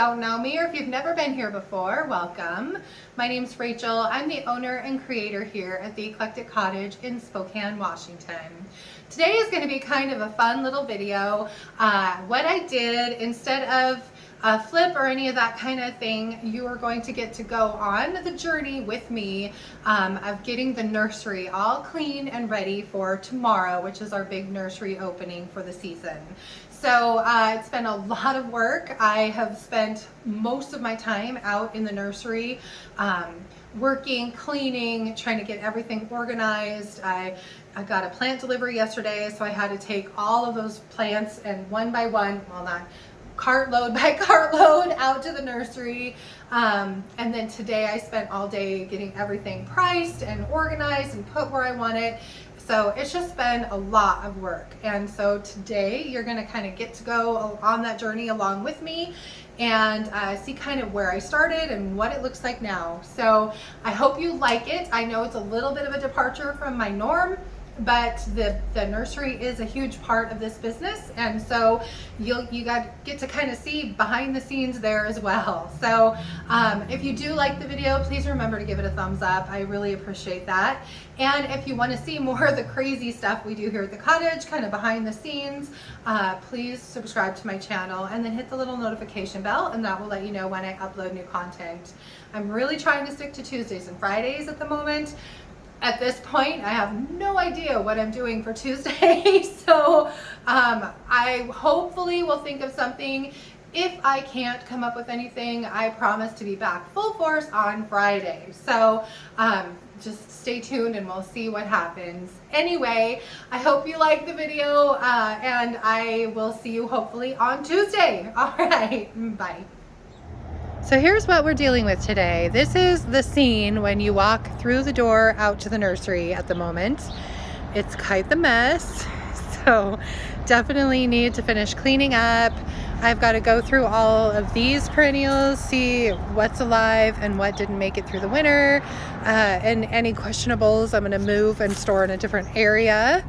don't know me or if you've never been here before, welcome. My name's Rachel. I'm the owner and creator here at the Eclectic Cottage in Spokane, Washington. Today is going to be kind of a fun little video. What I did, instead of a flip or any of that kind of thing, you are going to get to go on the journey with me of getting the nursery all clean and ready for tomorrow, which is our big nursery opening for the season. So it's been a lot of work. I have spent most of my time out in the nursery working, cleaning, trying to get everything organized. I got a plant delivery yesterday, so I had to take all of those plants and one by one, well, not cartload by cartload, out to the nursery. And then today I spent all day getting everything priced and organized and put where I want it. So it's just been a lot of work. And so today you're gonna kind of get to go on that journey along with me and see kind of where I started and what it looks like now. So I hope you like it. I know it's a little bit of a departure from my norm, but the nursery is a huge part of this business, and so you get to kind of see behind the scenes there as well. So if you do like the video, please remember to give it a thumbs up. I really appreciate that. And if you want to see more of the crazy stuff we do here at the cottage, kind of behind the scenes, please subscribe to my channel and then hit the little notification bell, and that will let you know when I upload new content. I'm really trying to stick to Tuesdays and Fridays at the moment. At this point, I have no idea what I'm doing for Tuesday, so I hopefully will think of something. If I can't come up with anything, I promise to be back full force on Friday. So just stay tuned and we'll see what happens. Anyway, I hope you like the video and I will see you hopefully on Tuesday. All right, bye. So here's what we're dealing with today. This is the scene when you walk through the door out to the nursery at the moment. It's quite the mess, so definitely need to finish cleaning up. I've got to go through all of these perennials, see what's alive and what didn't make it through the winter, and any questionables I'm going to move and store in a different area.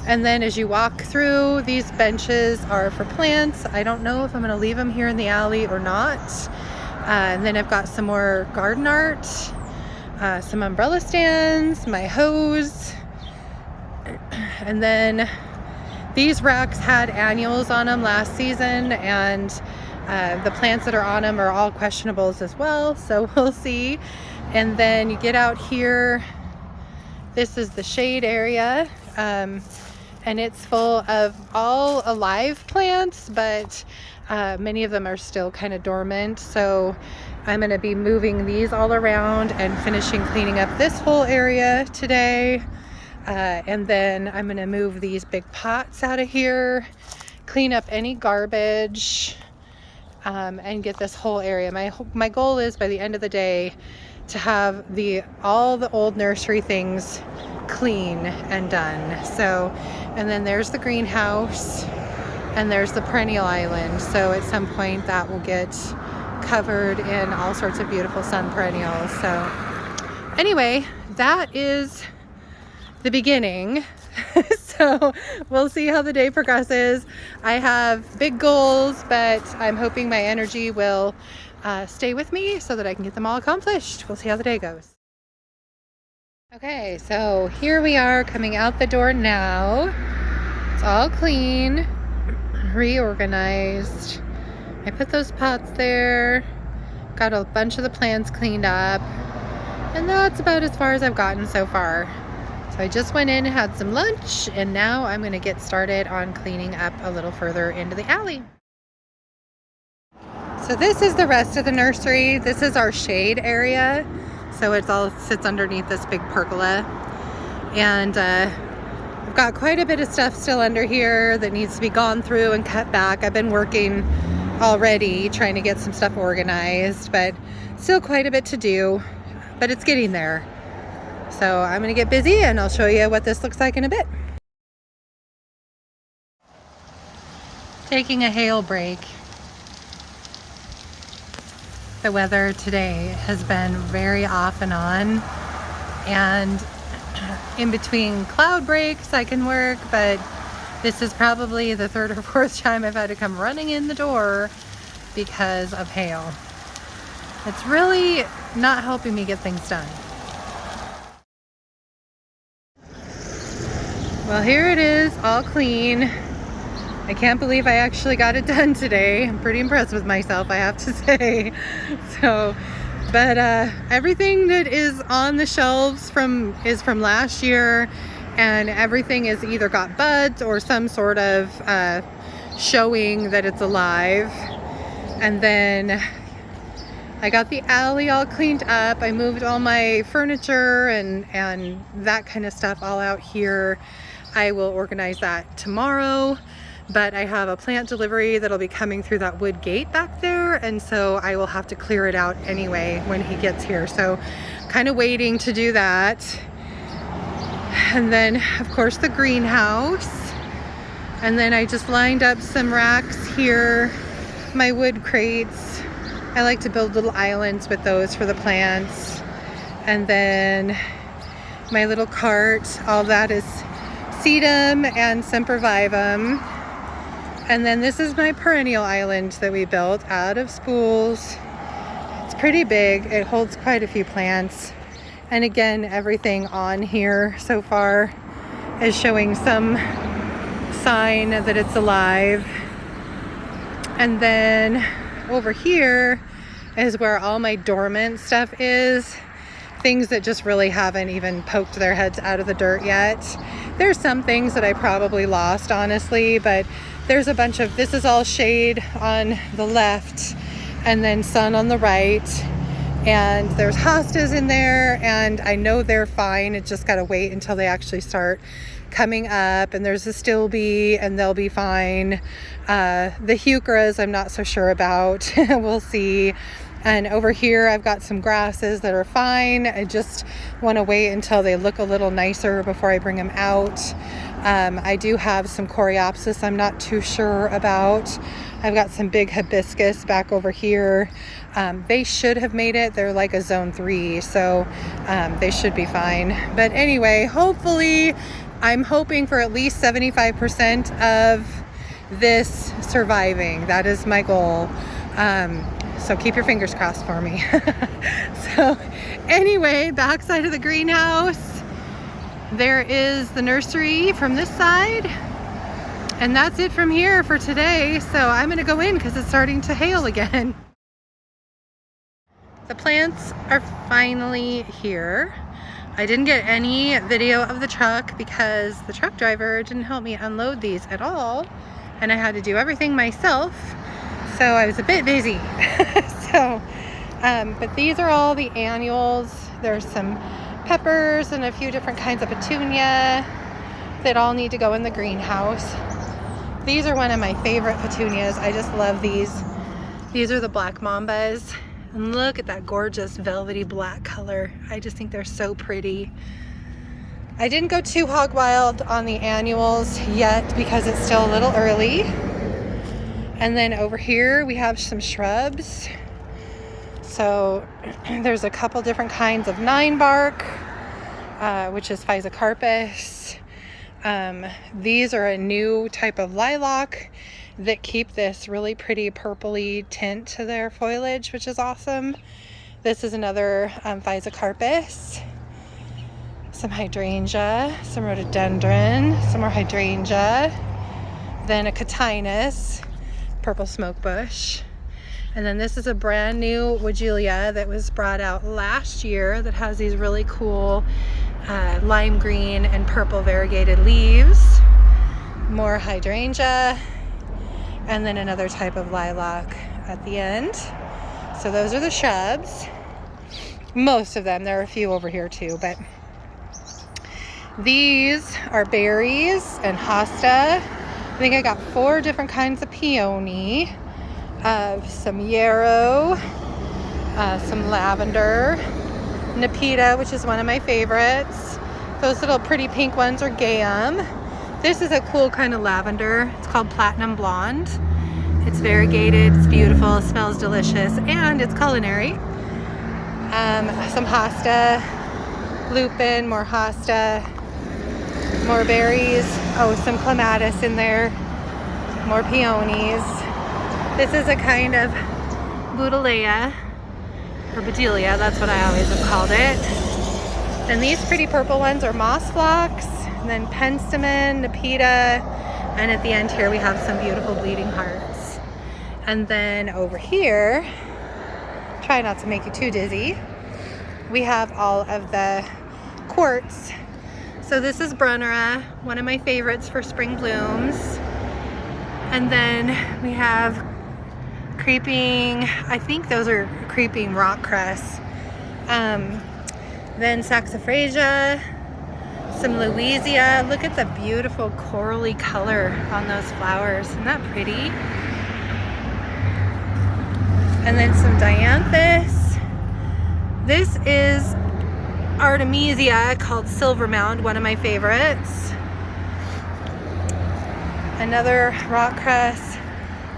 And then as you walk through, these benches are for plants. I don't know if I'm going to leave them here in the alley or not. And then I've got some more garden art, some umbrella stands, my hose, and then these racks had annuals on them last season, and the plants that are on them are all questionables as well, so we'll see. And then you get out here, this is the shade area, and it's full of all alive plants, but many of them are still kind of dormant, so I'm going to be moving these all around and finishing cleaning up this whole area today. And then I'm going to move these big pots out of here, clean up any garbage, and get this whole area. My goal is by the end of the day to have all the old nursery things clean and done. So, and then there's the greenhouse. And there's the perennial island, so at some point that will get covered in all sorts of beautiful sun perennials. So anyway, that is the beginning. So we'll see how the day progresses. I have big goals, but I'm hoping my energy will stay with me so that I can get them all accomplished. We'll see how the day goes. Okay, so here we are coming out the door now. It's all clean, reorganized. I put those pots there, got a bunch of the plants cleaned up, and that's about as far as I've gotten so far. So I just went in and had some lunch, and now I'm going to get started on cleaning up a little further into the alley. So this is the rest of the nursery. This is our shade area, so it all sits underneath this big pergola, and I've got quite a bit of stuff still under here that needs to be gone through and cut back. I've been working already trying to get some stuff organized, but still quite a bit to do, but it's getting there. So I'm going to get busy and I'll show you what this looks like in a bit. Taking a hail break. The weather today has been very off and on, and in between cloud breaks I can work, but this is probably the third or fourth time I've had to come running in the door because of hail. It's really not helping me get things done. Well, here it is, all clean. I can't believe I actually got it done today. I'm pretty impressed with myself, I have to say. So, but everything that is on the shelves is from last year, and everything is either got buds or some sort of showing that it's alive. And then I got the alley all cleaned up. I moved all my furniture and that kind of stuff all out here. I will organize that tomorrow, but I have a plant delivery that'll be coming through that wood gate back there, and so I will have to clear it out anyway when he gets here. So kind of waiting to do that. And then of course the greenhouse. And then I just lined up some racks here, my wood crates. I like to build little islands with those for the plants. And then my little cart, all that is sedum and sempervivum. And then this is my perennial island that we built out of spools. It's pretty big. It holds quite a few plants. And again, everything on here so far is showing some sign that it's alive. And then over here is where all my dormant stuff is. Things that just really haven't even poked their heads out of the dirt yet. There's some things that I probably lost, honestly, but there's a bunch of, this is all shade on the left and then sun on the right. And there's hostas in there, and I know they're fine. It's just gotta wait until they actually start coming up. And there's a stilby, and they'll be fine. The heucheras I'm not so sure about. We'll see. And over here I've got some grasses that are fine. I just want to wait until they look a little nicer before I bring them out. I do have some coreopsis I'm not too sure about. I've got some big hibiscus back over here. They should have made it. They're like a zone 3, so they should be fine. But anyway, hopefully, I'm hoping for at least 75% of this surviving. That is my goal. So keep your fingers crossed for me. So anyway, backside of the greenhouse, there is the nursery from this side. And that's it from here for today. So I'm gonna go in because it's starting to hail again. The plants are finally here. I didn't get any video of the truck because the truck driver didn't help me unload these at all. And I had to do everything myself. So I was a bit busy. But these are all the annuals. There's some peppers and a few different kinds of petunia that all need to go in the greenhouse. These are one of my favorite petunias. I just love these. These are the black mambas. And look at that gorgeous velvety black color. I just think they're so pretty. I didn't go too hog wild on the annuals yet because it's still a little early. And then over here we have some shrubs. So there's a couple different kinds of 9-bark, which is Physocarpus. These are a new type of lilac that keep this really pretty purpley tint to their foliage, which is awesome. This is another Physocarpus. Some hydrangea, some rhododendron, some more hydrangea, then a cotinus, purple smoke bush. And then this is a brand new Woodgelia that was brought out last year that has these really cool lime green and purple variegated leaves. More hydrangea, and then another type of lilac at the end. So those are the shrubs. Most of them. There are a few over here too, but these are berries and hosta. I think I got 4 different kinds of peony, some yarrow, some lavender, nepeta, which is one of my favorites. Those little pretty pink ones are gam. This is a cool kind of lavender. It's called Platinum Blonde. It's variegated, it's beautiful, it smells delicious, and it's culinary. Some hosta, lupin, more hosta, more berries. Oh, some clematis in there, more peonies. This is a kind of Buddleia, or Bedelia, that's what I always have called it. Then these pretty purple ones are moss phlox, and then penstemon, nepeta, and at the end here we have some beautiful bleeding hearts. And then over here, try not to make you too dizzy, we have all of the quartz. So this is Brunnera, one of my favorites for spring blooms. And then we have creeping, I think those are creeping rock cress. Then saxifraga, some Louisia. Look at the beautiful corally color on those flowers. Isn't that pretty? And then some dianthus. This is Artemisia called Silver Mound, one of my favorites. Another rock cress.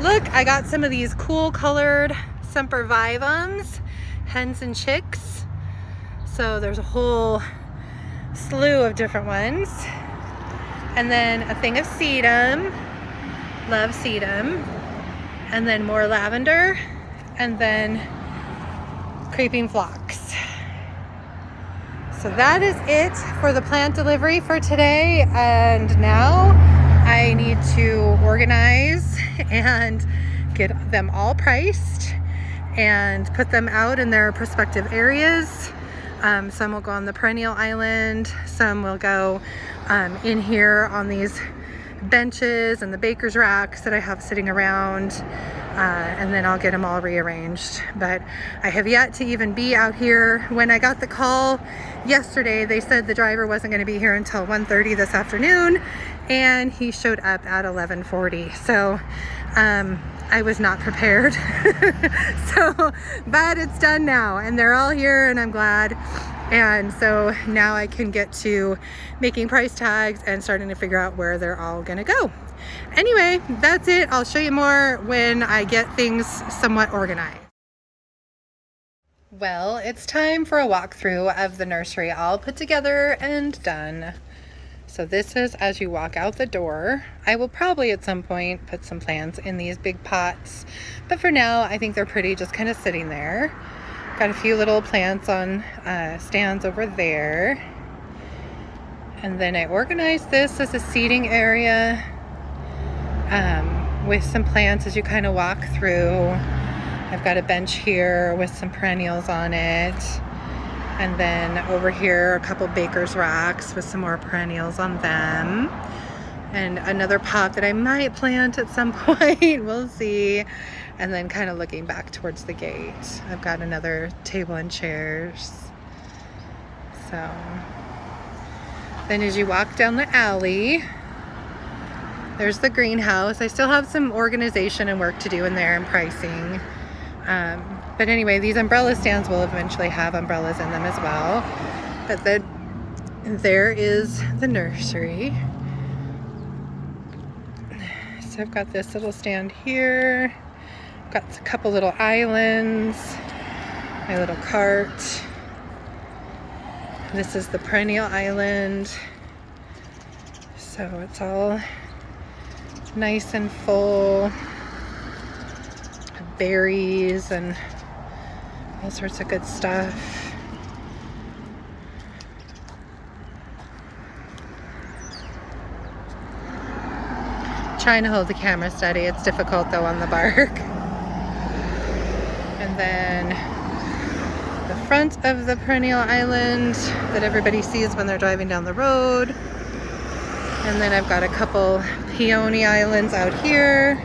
Look, I got some of these cool colored sempervivums, hens and chicks. So there's a whole slew of different ones. And then a thing of sedum, love sedum. And then more lavender. And then creeping phlox. So that is it for the plant delivery for today. And now I need to organize and get them all priced and put them out in their respective areas. Some will go on the perennial island, some will go in here on these benches and the baker's racks that I have sitting around, and then I'll get them all rearranged. But I have yet to even be out here. When I got the call yesterday, they said the driver wasn't going to be here until 1:30 this afternoon, and he showed up at 11:40. So I was not prepared. But it's done now, and they're all here, and I'm glad. And so now I can get to making price tags and starting to figure out where they're all gonna go. Anyway, that's it. I'll show you more when I get things somewhat organized. Well, it's time for a walkthrough of the nursery, all put together and done. So this is as you walk out the door. I will probably at some point put some plants in these big pots, but for now I think they're pretty just kind of sitting there. Got a few little plants on stands over there. And then I organized this as a seating area with some plants as you kind of walk through. I've got a bench here with some perennials on it. And then over here, a couple baker's racks with some more perennials on them. And another pot that I might plant at some point, we'll see. And then kind of looking back towards the gate, I've got another table and chairs. So then as you walk down the alley, there's the greenhouse. I still have some organization and work to do in there and pricing. But anyway, these umbrella stands will eventually have umbrellas in them as well. But then there is the nursery. So I've got this little stand here. Got a couple little islands, my little cart. This is the perennial island. So it's all nice and full of berries and all sorts of good stuff. Trying to hold the camera steady. It's difficult though on the bark. And then the front of the perennial island that everybody sees when they're driving down the road. And then I've got a couple peony islands out here.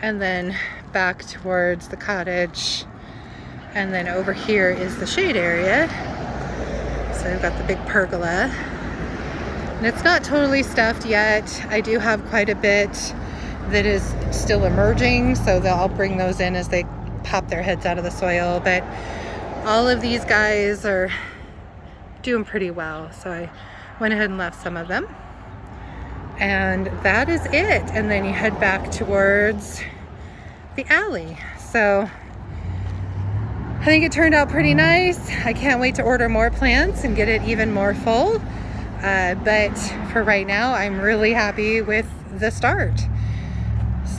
And then back towards the cottage. And then over here is the shade area. So I've got the big pergola. And it's not totally stuffed yet. I do have quite a bit that is still emerging, so I'll bring those in as they pop their heads out of the soil. But all of these guys are doing pretty well, so I went ahead and left some of them. And that is it. And then you head back towards the alley. So I think it turned out pretty nice. I can't wait to order more plants and get it even more full. But for right now, I'm really happy with the start.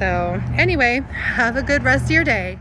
So anyway, have a good rest of your day.